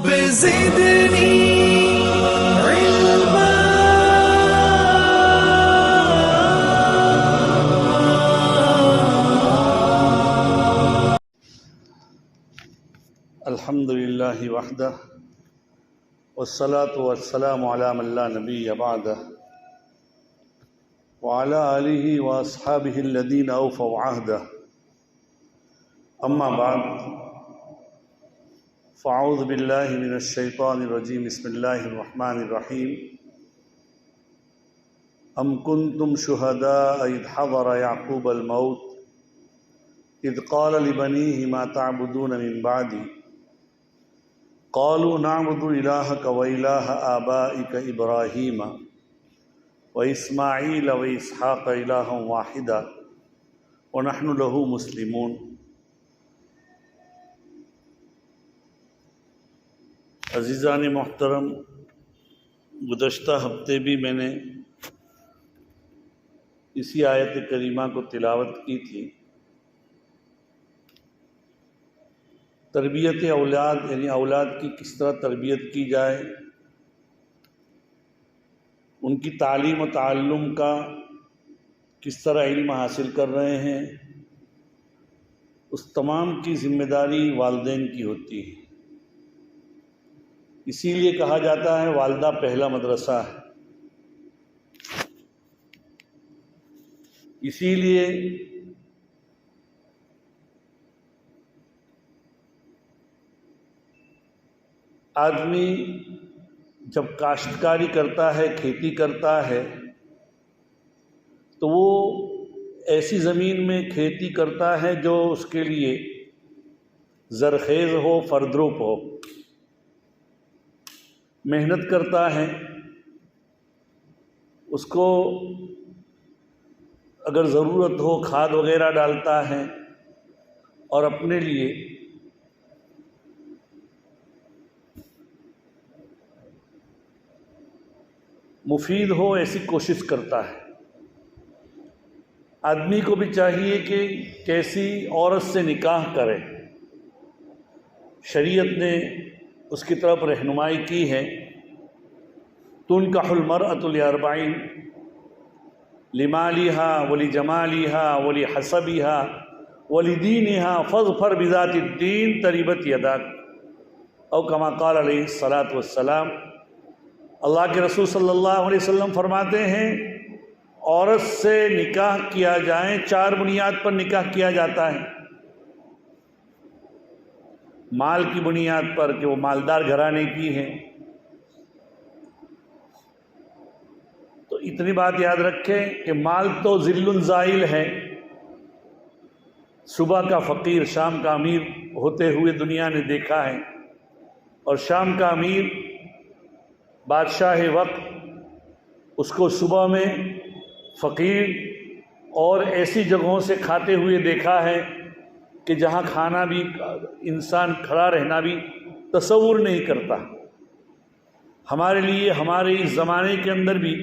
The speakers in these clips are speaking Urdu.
رب زدني علما. الحمد لله وحده والصلاة والسلام على من لا نبي بعده وعلى آله وأصحابه الذين أوفوا عهده. أما بعد فأعوذ بالله من الشيطان الرجيم. بسم الله الرحمن الرحيم. أم كنتم شهداء إذ حضر يعقوب الموت إذ قال لبنيه ما تعبدون من بعدي قالوا نعبد إلهك وإله آبائك إبراهيم وإسماعيل وإسحاق إلها واحدا ونحن له مسلمون. عزیزان محترم، گزشتہ ہفتے بھی میں نے اسی آیت کریمہ کو تلاوت کی تھی. تربیت اولاد یعنی اولاد کی کس طرح تربیت کی جائے، ان کی تعلیم و تعلم کا کس طرح علم حاصل کر رہے ہیں، اس تمام کی ذمہ داری والدین کی ہوتی ہے. اسی لیے کہا جاتا ہے والدہ پہلا مدرسہ ہے. اسی لیے آدمی جب کاشتکاری کرتا ہے، کھیتی کرتا ہے، تو وہ ایسی زمین میں کھیتی کرتا ہے جو اس کے لیے زرخیز ہو، فردروپ ہو. محنت کرتا ہے، اس کو اگر ضرورت ہو کھاد وغیرہ ڈالتا ہے، اور اپنے لیے مفید ہو ایسی کوشش کرتا ہے. آدمی کو بھی چاہیے کہ کیسی عورت سے نکاح کرے. شریعت نے اس کی طرف رہنمائی کی ہے. تنکح المرأة لأربعین لمالها ولجمالها ولحسبها ولدینها فاظفر بذات الدین تربت یداک، او کما قال علیہ الصلاۃ والسلام. اللہ کے رسول صلی اللہ علیہ وسلم فرماتے ہیں عورت سے نکاح کیا جائے، 4 بنیاد پر نکاح کیا جاتا ہے. مال کی بنیاد پر کہ وہ مالدار گھرانے کی ہے. تو اتنی بات یاد رکھیں کہ مال تو ذل زائل ہے. صبح کا فقیر شام کا امیر ہوتے ہوئے دنیا نے دیکھا ہے، اور شام کا امیر بادشاہ وقت اس کو صبح میں فقیر اور ایسی جگہوں سے کھاتے ہوئے دیکھا ہے کہ جہاں کھانا بھی انسان کھڑا رہنا بھی تصور نہیں کرتا. ہمارے لیے ہمارے اس زمانے کے اندر بھی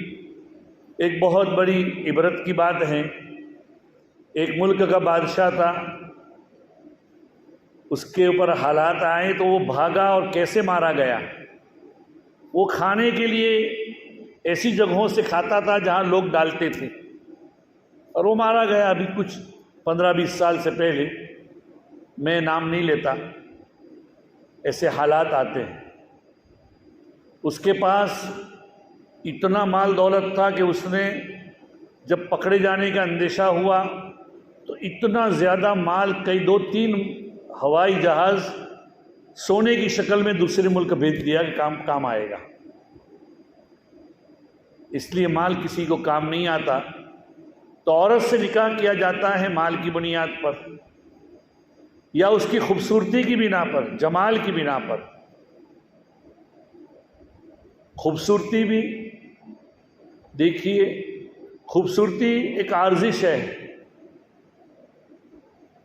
ایک بہت بڑی عبرت کی بات ہے. ایک ملک کا بادشاہ تھا، اس کے اوپر حالات آئے تو وہ بھاگا اور کیسے مارا گیا. وہ کھانے کے لیے ایسی جگہوں سے کھاتا تھا جہاں لوگ ڈالتے تھے، اور وہ مارا گیا. ابھی کچھ 15-20 سال سے پہلے، میں نام نہیں لیتا، ایسے حالات آتے ہیں. اس کے پاس اتنا مال دولت تھا کہ اس نے جب پکڑے جانے کا اندیشہ ہوا تو اتنا زیادہ مال، کئی 2-3 ہوائی جہاز سونے کی شکل میں دوسرے ملک بھیج دیا کہ کام آئے گا. اس لیے مال کسی کو کام نہیں آتا. تو عورت سے نکاح کیا جاتا ہے مال کی بنیاد پر، یا اس کی خوبصورتی کی بنا پر، جمال کی بنا پر. خوبصورتی بھی دیکھیے، خوبصورتی ایک عارضی شے ہے.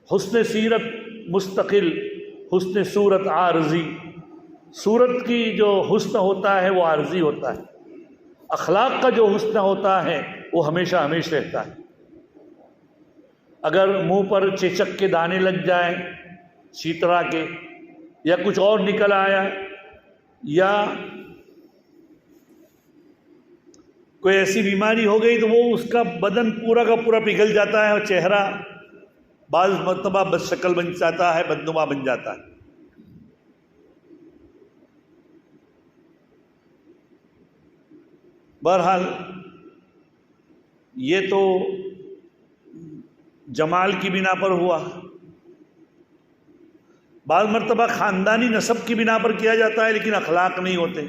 حسن سیرت مستقل، حسن صورت عارضی. صورت کی جو حسن ہوتا ہے وہ عارضی ہوتا ہے. اخلاق کا جو حسن ہوتا ہے وہ ہمیشہ ہمیشہ رہتا ہے. اگر منہ پر چیچک کے دانے لگ جائیں، چیترا کے، یا کچھ اور نکل آیا یا کوئی ایسی بیماری ہو گئی تو وہ اس کا بدن پورا کا پورا پگھل جاتا ہے اور چہرہ بعض مرتبہ بد شکل بن جاتا ہے، بدنما بن جاتا ہے۔ بہرحال یہ تو جمال کی بنا پر ہوا، بعض مرتبہ خاندانی نسب کی بنا پر کیا جاتا ہے لیکن اخلاق نہیں ہوتے۔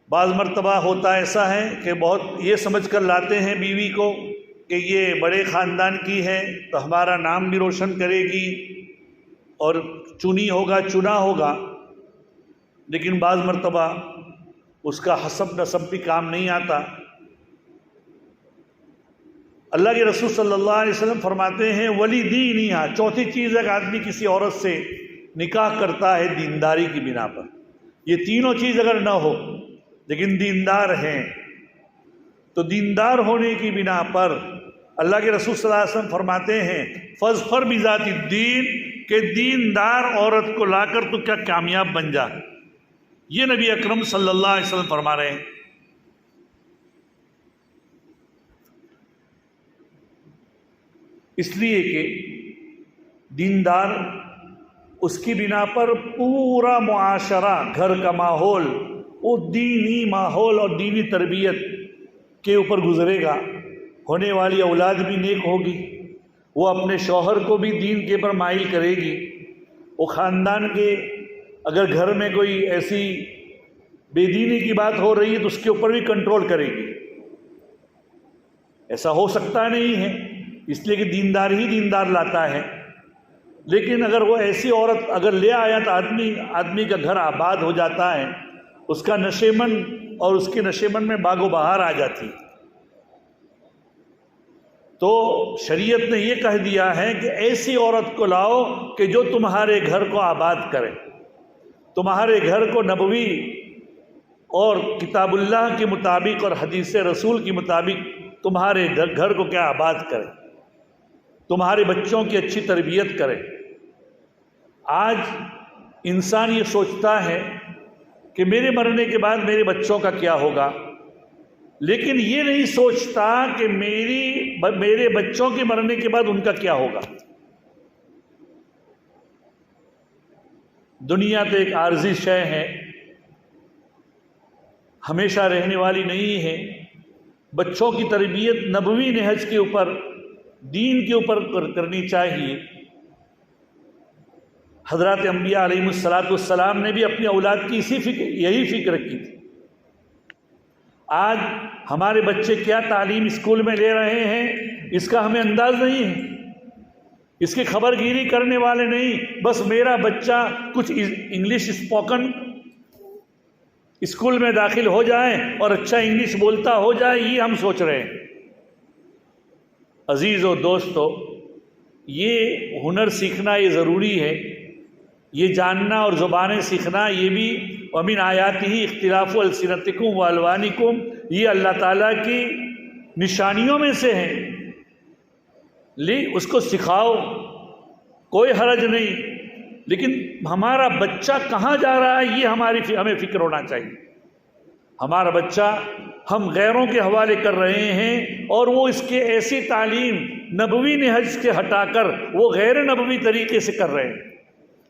بعض مرتبہ ہوتا ایسا ہے کہ بہت یہ سمجھ کر لاتے ہیں بیوی کو کہ یہ بڑے خاندان کی ہے تو ہمارا نام بھی روشن کرے گی اور چنا ہوگا، لیکن بعض مرتبہ اس کا حسب نسب بھی کام نہیں آتا۔ اللہ کے رسول صلی اللہ علیہ وسلم فرماتے ہیں ولی دینہا، چوتھی چیز ہے کہ آدمی کسی عورت سے نکاح کرتا ہے دینداری کی بنا پر۔ یہ تینوں چیز اگر نہ ہو لیکن دیندار ہیں تو دیندار ہونے کی بنا پر اللہ کے رسول صلی اللہ علیہ وسلم فرماتے ہیں فاظفر بذات الدین، کہ دیندار عورت کو لا کر تو کیا کامیاب بن جا۔ یہ نبی اکرم صلی اللہ علیہ وسلم فرما رہے ہیں۔ اس لیے کہ دیندار، اس کی بنا پر پورا معاشرہ، گھر کا ماحول وہ دینی ماحول اور دینی تربیت کے اوپر گزرے گا، ہونے والی اولاد بھی نیک ہوگی، وہ اپنے شوہر کو بھی دین کے پر مائل کرے گی، وہ خاندان کے اگر گھر میں کوئی ایسی بے دینی کی بات ہو رہی ہے تو اس کے اوپر بھی کنٹرول کرے گی۔ ایسا ہو سکتا نہیں ہے، اس لیے کہ دیندار ہی دیندار لاتا ہے، لیکن اگر وہ ایسی عورت اگر لے آیا تو آدمی کا گھر آباد ہو جاتا ہے، اس کا نشیمن اور اس کے نشیمن میں باغ و بہار آ جاتی۔ تو شریعت نے یہ کہہ دیا ہے کہ ایسی عورت کو لاؤ کہ جو تمہارے گھر کو آباد کرے، تمہارے گھر کو نبوی اور کتاب اللہ کے مطابق اور حدیث رسول کے مطابق تمہارے گھر کو کیا آباد کرے، تمہارے بچوں کی اچھی تربیت کرے۔ آج انسان یہ سوچتا ہے کہ میرے مرنے کے بعد میرے بچوں کا کیا ہوگا، لیکن یہ نہیں سوچتا کہ میرے بچوں کے مرنے کے بعد ان کا کیا ہوگا۔ دنیا تو ایک عارضی شے ہے، ہمیشہ رہنے والی نہیں ہے۔ بچوں کی تربیت نبوی نہج کے اوپر، دین کے اوپر کرنی چاہیے۔ حضرات انبیاء علیہ السلام نے بھی اپنی اولاد کی یہی فکر کی تھی۔ آج ہمارے بچے کیا تعلیم اسکول میں لے رہے ہیں اس کا ہمیں انداز نہیں ہے، اس کی خبر گیری کرنے والے نہیں، بس میرا بچہ کچھ انگلش اسپوکن اسکول میں داخل ہو جائے اور اچھا انگلش بولتا ہو جائے، یہ ہم سوچ رہے ہیں۔ عزیز و دوستو، یہ ہنر سیکھنا یہ ضروری ہے، یہ جاننا اور زبانیں سیکھنا یہ بھی وَمِنْ آیَاتِهِ اخْتِلَافُ أَلْسِنَتِكُمْ وَأَلْوَانِكُمْ، یہ اللہ تعالیٰ کی نشانیوں میں سے ہے۔ اس کو سکھاؤ، کوئی حرج نہیں، لیکن ہمارا بچہ کہاں جا رہا ہے یہ ہمیں فکر ہونا چاہیے۔ ہمارا بچہ ہم غیروں کے حوالے کر رہے ہیں اور وہ اس کے ایسی تعلیم نبوی نہج کے ہٹا کر وہ غیر نبوی طریقے سے کر رہے ہیں۔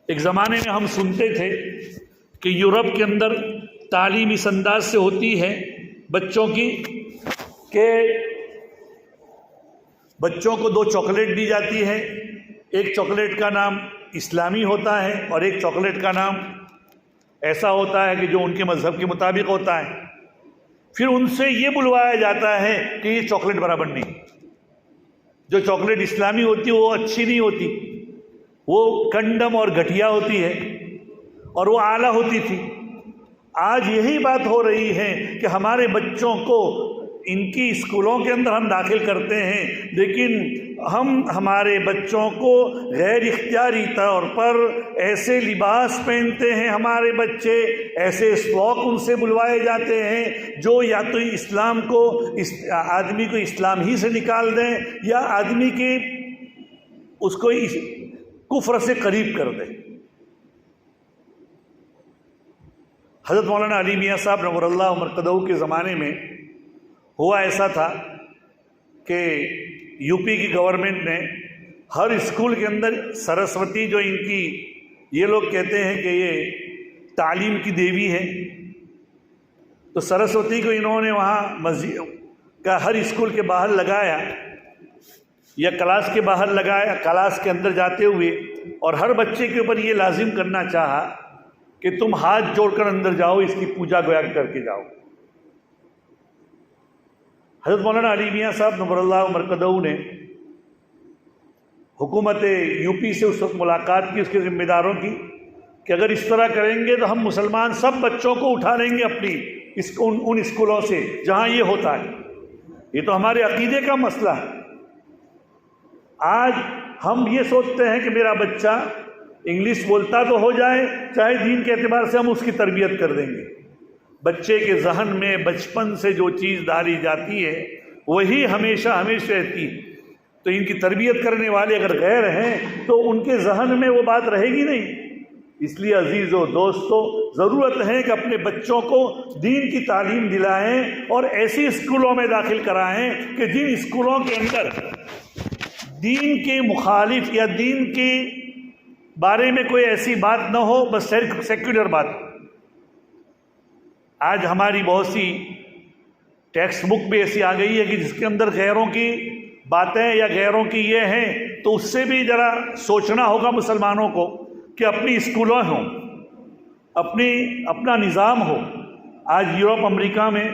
ایک زمانے میں ہم سنتے تھے کہ یورپ کے اندر تعلیم اس انداز سے ہوتی ہے بچوں کی کہ بچوں کو 2 چاکلیٹ دی جاتی ہے، ایک چاکلیٹ کا نام اسلامی ہوتا ہے اور ایک چاکلیٹ کا نام ایسا ہوتا ہے کہ جو ان کے مذہب کے مطابق ہوتا ہے۔ پھر ان سے یہ بلوایا جاتا ہے کہ یہ چاکلیٹ برابر نہیں، جو چاکلیٹ اسلامی ہوتی ہے وہ اچھی نہیں ہوتی، وہ کنڈم اور گھٹیا ہوتی ہے اور وہ اعلیٰ ہوتی تھی۔ آج یہی بات ہو رہی ہے کہ ہمارے بچوں کو ان کی اسکولوں کے اندر ہم داخل کرتے ہیں، لیکن ہم ہمارے بچوں کو غیر اختیاری طور پر ایسے لباس پہنتے ہیں، ہمارے بچے ایسے اسلوک ان سے بلوائے جاتے ہیں جو یا تو اسلام کو آدمی کو اسلام ہی سے نکال دیں یا آدمی کے اس کو کفر سے قریب کر دے۔ حضرت مولانا علی میاں صاحب نور اللہ مرقدہ کے زمانے میں ہوا ایسا تھا کہ یو پی کی گورنمنٹ نے ہر اسکول کے اندر سرسوتی، جو ان کی یہ لوگ کہتے ہیں کہ یہ تعلیم کی دیوی ہے، تو سرسوتی کو انہوں نے وہاں مسجد کا ہر اسکول کے باہر لگایا یا کلاس کے باہر لگایا، کلاس کے اندر جاتے ہوئے، اور ہر بچے کے اوپر یہ لازم کرنا چاہا کہ تم ہاتھ جوڑ کر اندر جاؤ، اس کی پوجا گویا کر کے جاؤ۔ حضرت مولانا علی میاں صاحب نور اللہ مرقدہ نے حکومت یو پی سے اس وقت ملاقات کی، اس کے ذمہ داروں کی، کہ اگر اس طرح کریں گے تو ہم مسلمان سب بچوں کو اٹھا لیں گے اپنی ان اسکولوں سے جہاں یہ ہوتا ہے۔ یہ تو ہمارے عقیدے کا مسئلہ ہے۔ آج ہم یہ سوچتے ہیں کہ میرا بچہ انگلش بولتا تو ہو جائے، چاہے دین کے اعتبار سے ہم اس کی تربیت کر دیں گے۔ بچے کے ذہن میں بچپن سے جو چیز ڈالی جاتی ہے وہی ہمیشہ رہتی ہے، تو ان کی تربیت کرنے والے اگر غیر ہیں تو ان کے ذہن میں وہ بات رہے گی نہیں۔ اس لیے عزیزو دوستو، ضرورت ہے کہ اپنے بچوں کو دین کی تعلیم دلائیں اور ایسی اسکولوں میں داخل کرائیں کہ جن اسکولوں کے اندر دین کے مخالف یا دین کے بارے میں کوئی ایسی بات نہ ہو، بس سیکولر بات۔ آج ہماری بہت سی ٹیکسٹ بک بھی ایسی آ گئی ہے کہ جس کے اندر غیروں کی باتیں یا غیروں کی یہ ہیں، تو اس سے بھی ذرا سوچنا ہوگا مسلمانوں کو کہ اپنی اسکولوں ہوں، اپنا نظام ہو۔ آج یورپ، امریکہ میں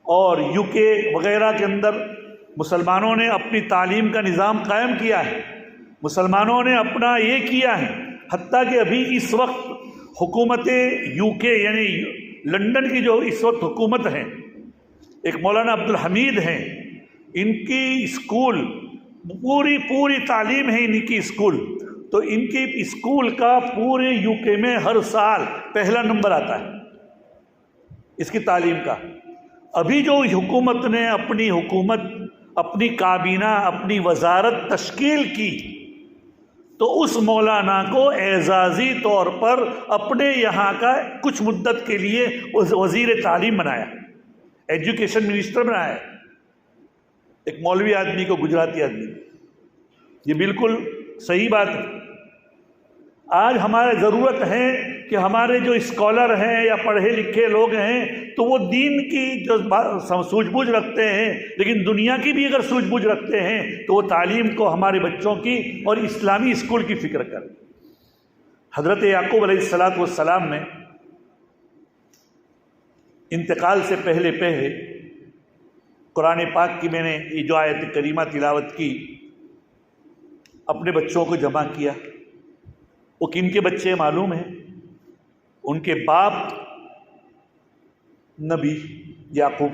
اور یو کے وغیرہ کے اندر مسلمانوں نے اپنی تعلیم کا نظام قائم کیا ہے، مسلمانوں نے اپنا یہ کیا ہے، حتیٰ کہ ابھی اس وقت حکومت یو کے یعنی لندن کی جو اس وقت حکومت ہے، ایک مولانا عبدالحمید ہیں، ان کی اسکول پوری تعلیم ہے ان کی اسکول، تو ان کی اسکول کا پورے یو کے میں ہر سال پہلا نمبر آتا ہے اس کی تعلیم کا۔ ابھی جو حکومت نے اپنی کابینہ، اپنی وزارت تشکیل کی، تو اس مولانا کو اعزازی طور پر اپنے یہاں کا کچھ مدت کے لیے وزیر تعلیم بنایا، ایجوکیشن منسٹر بنایا، ایک مولوی آدمی کو، گجراتی آدمی۔ یہ بالکل صحیح بات ہے۔ آج ہمارے ضرورت ہے کہ ہمارے جو اسکالر ہیں یا پڑھے لکھے لوگ ہیں تو وہ دین کی جو سوجھ بوجھ رکھتے ہیں، لیکن دنیا کی بھی اگر سوجھ بوجھ رکھتے ہیں تو وہ تعلیم کو ہمارے بچوں کی اور اسلامی اسکول کی فکر کریں۔ حضرت یعقوب علیہ السلام میں انتقال سے پہلے قرآن پاک کی میں نے یہ جو آیت کریمہ تلاوت کی، اپنے بچوں کو جمع کیا۔ وہ کن کے بچے معلوم ہیں؟ ان کے باپ نبی یعقوب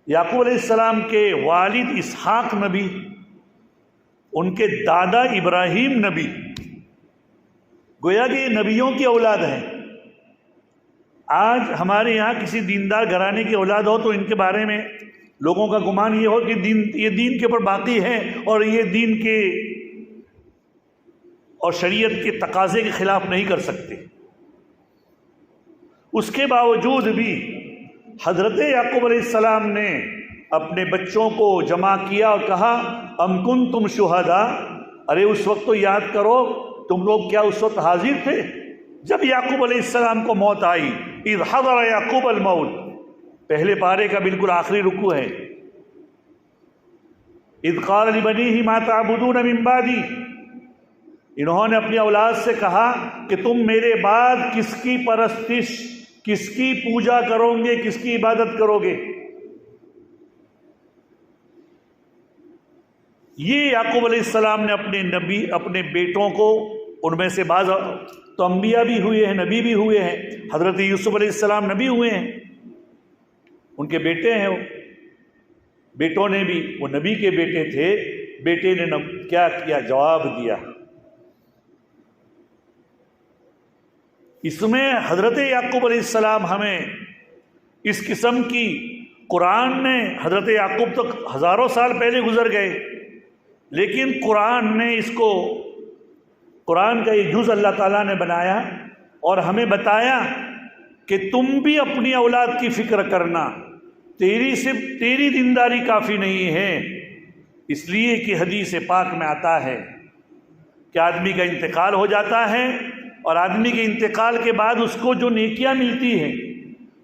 علیہ السلام کے والد اسحاق نبی، ان کے دادا ابراہیم نبی، گویا کہ یہ نبیوں کی اولاد ہیں۔ آج ہمارے یہاں کسی دیندار گھرانے کی اولاد ہو تو ان کے بارے میں لوگوں کا گمان یہ ہو کہ یہ دین کے اوپر باقی ہے اور یہ دین کے اور شریعت کے تقاضے کے خلاف نہیں کر سکتے۔ اس کے باوجود بھی حضرت یعقوب علیہ السلام نے اپنے بچوں کو جمع کیا اور کہا ام کنتم شہداء، ارے اس وقت تو یاد کرو، تم لوگ کیا اس وقت حاضر تھے جب یعقوب علیہ السلام کو موت آئی؟ اذ حضر یعقوب الموت، پہلے پارے کا بالکل آخری رکوع ہے۔ اذ قال لبنیہ ما تعبدون من بعدی، انہوں نے اپنی اولاد سے کہا کہ تم میرے بعد کس کی پرستش، کس کی پوجا کرو گے، کس کی عبادت کرو گے؟ یہ یعقوب علیہ السلام نے اپنے بیٹوں کو، ان میں سے بعض تو انبیاء بھی ہوئے ہیں، نبی بھی ہوئے ہیں، حضرت یوسف علیہ السلام نبی ہوئے ہیں، ان کے بیٹے ہیں، وہ بیٹوں نے بھی، وہ نبی کے بیٹے تھے، بیٹے نے کیا کیا؟ جواب دیا۔ اس میں حضرت یعقوب علیہ السلام ہمیں اس قسم کی، قرآن نے حضرت یعقوب تک ہزاروں سال پہلے گزر گئے، لیکن قرآن نے اس کو، قرآن کا یہ جز اللہ تعالیٰ نے بنایا اور ہمیں بتایا کہ تم بھی اپنی اولاد کی فکر کرنا، تیری دینداری کافی نہیں ہے۔ اس لیے کہ حدیث پاک میں آتا ہے کہ آدمی کا انتقال ہو جاتا ہے اور آدمی کے انتقال کے بعد اس کو جو نیکیاں ملتی ہیں،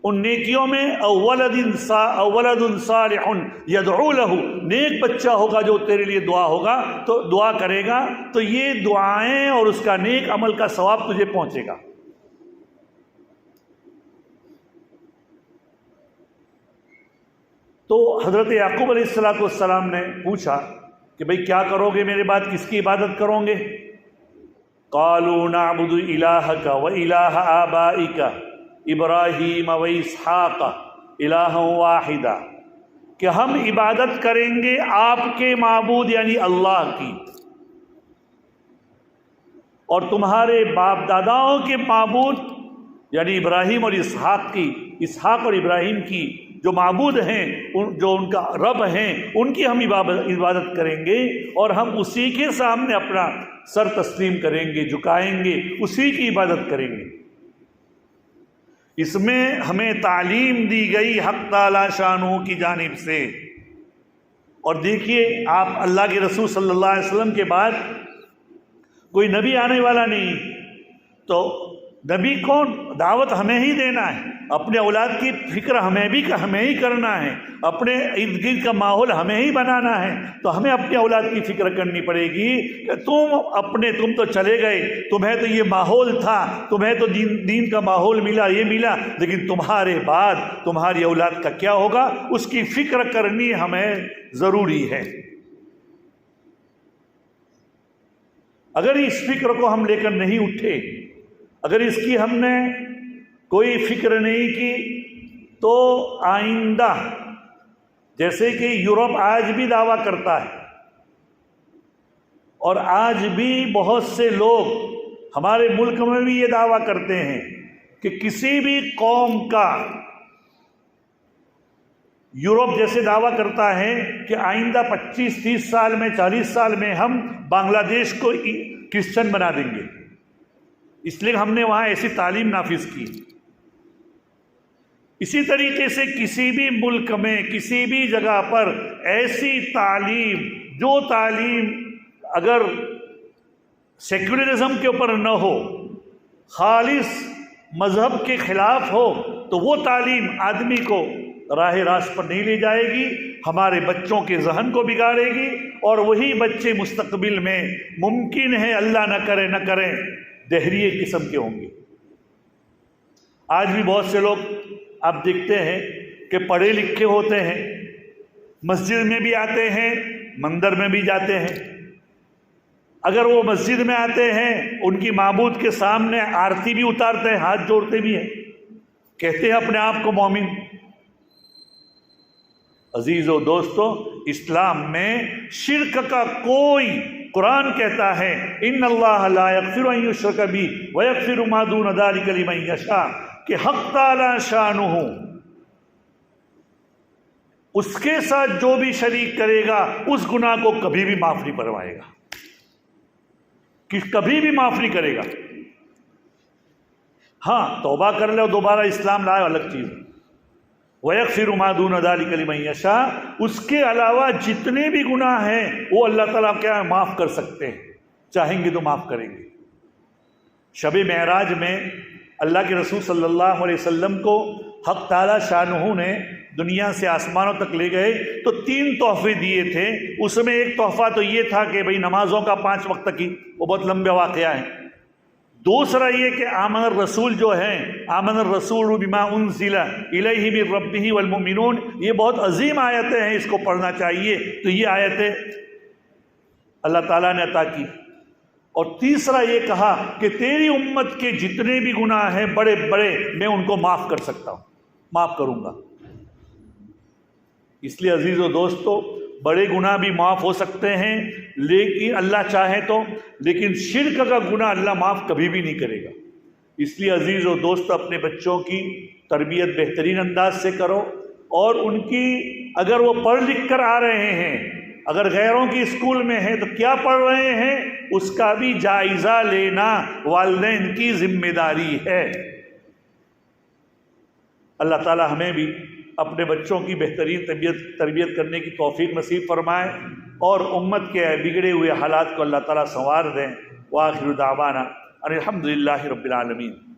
ان نیکیوں میں اولد صالح یدعو لہ، نیک بچہ ہوگا جو تیرے لیے دعا ہوگا تو دعا کرے گا، تو یہ دعائیں اور اس کا نیک عمل کا ثواب تجھے پہنچے گا۔ تو حضرت یعقوب علیہ السلام نے پوچھا کہ بھئی کیا کرو گے میرے بعد، کس کی عبادت کرو گے؟ قالوا نعبد الہک و الہ آبائک ابراہیم و اسحاق الہا واحدا، کہ ہم عبادت کریں گے آپ کے معبود یعنی اللہ کی، اور تمہارے باپ داداؤں کے معبود یعنی ابراہیم اور اسحاق کی، اسحاق اور ابراہیم کی جو معبود ہیں، جو ان کا رب ہیں، ان کی ہم عبادت کریں گے، اور ہم اسی کے سامنے اپنا سر تسلیم کریں گے، جھکائیں گے، اسی کی عبادت کریں گے۔ اس میں ہمیں تعلیم دی گئی حق تعالی شانہ کی جانب سے۔ اور دیکھیے آپ، اللہ کے رسول صلی اللہ علیہ وسلم کے بعد کوئی نبی آنے والا نہیں، تو نبی کون؟ دعوت ہمیں ہی دینا ہے، اپنے اولاد کی فکر ہمیں ہی کرنا ہے، اپنے ارد گرد کا ماحول ہمیں ہی بنانا ہے۔ تو ہمیں اپنے اولاد کی فکر کرنی پڑے گی کہ تم تو چلے گئے، تمہیں تو یہ ماحول تھا، تمہیں تو دین کا ماحول ملا، یہ ملا، لیکن تمہارے بعد تمہاری اولاد کا کیا ہوگا، اس کی فکر کرنی ہمیں ضروری ہے۔ اگر اس فکر کو ہم لے کر نہیں اٹھے، اگر اس کی ہم نے کوئی فکر نہیں کی، تو آئندہ، جیسے کہ یورپ آج بھی دعویٰ کرتا ہے، اور آج بھی بہت سے لوگ ہمارے ملک میں بھی یہ دعویٰ کرتے ہیں کہ کسی بھی قوم کا، یورپ جیسے دعویٰ کرتا ہے کہ آئندہ 25-30 سال میں، 40 سال میں ہم بنگلہ دیش کو کرسچن بنا دیں گے، اس لیے ہم نے وہاں ایسی تعلیم نافذ کی۔ اسی طریقے سے کسی بھی ملک میں، کسی بھی جگہ پر ایسی تعلیم، جو تعلیم اگر سیکولرزم کے اوپر نہ ہو، خالص مذہب کے خلاف ہو، تو وہ تعلیم آدمی کو راہ راست پر نہیں لے جائے گی، ہمارے بچوں کے ذہن کو بگاڑے گی، اور وہی بچے مستقبل میں ممکن ہے اللہ نہ کرے دہریے قسم کے ہوں گے۔ آج بھی بہت سے لوگ آپ دیکھتے ہیں کہ پڑھے لکھے ہوتے ہیں، مسجد میں بھی آتے ہیں، مندر میں بھی جاتے ہیں، اگر وہ مسجد میں آتے ہیں ان کی معبود کے سامنے آرتی بھی اتارتے ہیں، ہاتھ جوڑتے بھی ہیں، کہتے ہیں اپنے آپ کو مومن۔ عزیز و دوستو، اسلام میں شرک کا کوئی، قرآن کہتا ہے ان اللہ لا یغفر ان یشرک بہ ویغفر ما دون ذلک لمن یشاء، کہ حق تعالی شانہ اس کے ساتھ جو بھی شریک کرے گا اس گناہ کو کبھی بھی معاف نہیں فرمائے گا، کہ کبھی بھی معاف نہیں کرے گا۔ ہاں توبہ کر لے اور دوبارہ اسلام لائے الگ چیز، وَيَغْفِرُ مَا دُونَ ذَلِكَ لِمَن يَشَاءُ، اس کے علاوہ جتنے بھی گناہ ہیں وہ اللہ تعالیٰ کیا معاف کر سکتے ہیں، چاہیں گے تو معاف کریں گے۔ شب معراج میں اللہ کے رسول صلی اللہ علیہ وسلم کو حق تعالیٰ شانہ نے دنیا سے آسمانوں تک لے گئے تو 3 تحفے دیے تھے۔ اس میں ایک تحفہ تو یہ تھا کہ بھئی نمازوں کا 5 وقت کی، وہ بہت لمبے واقعہ ہیں۔ دوسرا یہ کہ آمن الرسول جو ہے، آمن الرسول بما انزل الیہ من ربہ والمؤمنون، یہ بہت عظیم آیتیں ہیں، اس کو پڑھنا چاہیے۔ تو یہ آیتیں اللہ تعالیٰ نے عطا کی۔ اور تیسرا یہ کہا کہ تیری امت کے جتنے بھی گناہ ہیں بڑے بڑے، میں ان کو معاف کر سکتا ہوں، معاف کروں گا۔ اس لیے عزیز و دوستو، بڑے گناہ بھی معاف ہو سکتے ہیں لیکن اللہ چاہے تو، لیکن شرک کا گناہ اللہ معاف کبھی بھی نہیں کرے گا۔ اس لیے عزیز و دوست، اپنے بچوں کی تربیت بہترین انداز سے کرو، اور ان کی، اگر وہ پڑھ لکھ کر آ رہے ہیں، اگر غیروں کی اسکول میں ہیں تو کیا پڑھ رہے ہیں اس کا بھی جائزہ لینا والدین کی ذمہ داری ہے۔ اللہ تعالی ہمیں بھی اپنے بچوں کی بہترین تربیت کرنے کی توفیق نصیب فرمائے اور امت کے بگڑے ہوئے حالات کو اللہ تعالی سنوار دیں۔ وآخر دعوانا ان الحمد للہ رب العالمین۔